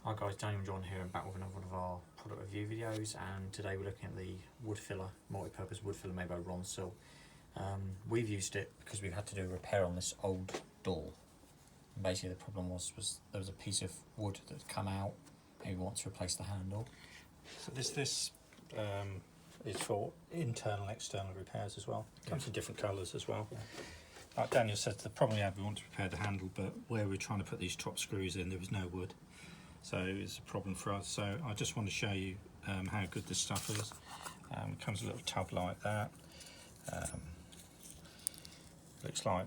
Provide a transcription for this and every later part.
Hi guys, Daniel and John here and back with another one of our product review videos, and today we're looking at the wood filler, multi-purpose wood filler made by Ronseal. We've used it because we've had to do a repair on this old door. And basically the problem was there was a piece of wood that had come out and we want to replace the handle. So this is for internal and external repairs as well. It comes in different colours as well. Yeah. Like Daniel said, the problem we had, we want to repair the handle, but where we're trying to put these top screws in, there was no wood. So it's a problem for us. So I just want to show you how good this stuff is. It comes in a little tub like that. Looks like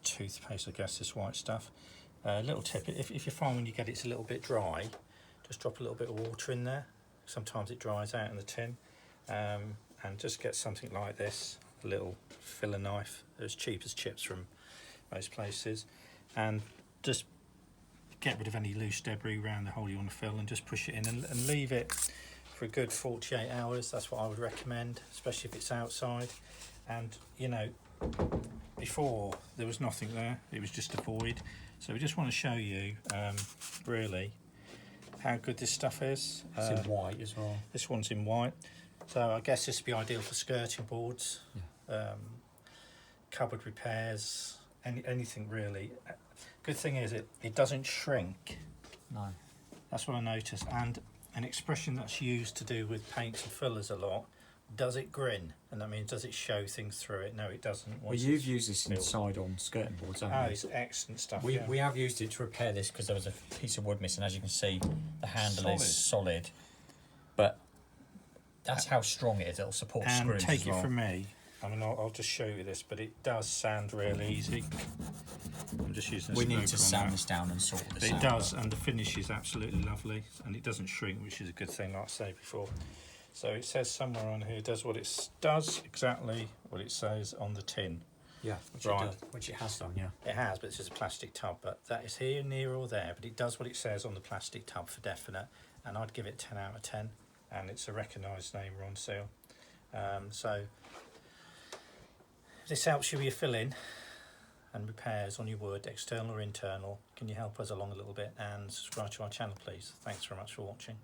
toothpaste, I guess, this white stuff. Little tip, if you find when you get it's a little bit dry, just drop a little bit of water in there. Sometimes it dries out in the tin. And just get something like this, a little filler knife, as cheap as chips from most places, and just get rid of any loose debris around the hole you want to fill and just push it in and leave it for a good 48 hours. That's what I would recommend, especially if it's outside. And you know, before there was nothing there, it was just a void. So we just want to show you really how good this stuff is. It's in white as well. This one's in white, so I guess this would be ideal for skirting boards, cupboard repairs, anything really. Good thing is it doesn't shrink. No. That's what I noticed. And an expression that's used to do with paints and fillers a lot, does it grin? And that means, does it show things through it? No, it doesn't. Well, you've used this inside on skirting boards, haven't you? Oh, it's excellent stuff. We have used it to repair this because there was a piece of wood missing. As you can see, the handle is solid, but that's how strong it is. It'll support and screws take as well. it from me, I mean, I'll just show you this, but it does sound really easy. I'm just using this. We need to sand this down and sort this out. It does, and the finish is absolutely lovely, and it doesn't shrink, which is a good thing, like I said before. So it says somewhere on here, does exactly what it says on the tin. Yeah, which it has done, yeah. It has, but it's just a plastic tub, but that is here, near or there, but it does what it says on the plastic tub for definite, and I'd give it 10 out of 10, and it's a recognised name, Ronseal. So if this helps you with your fill-in and repairs on your wood, external or internal, can you help us along a little bit and subscribe to our channel, please? Thanks very much for watching.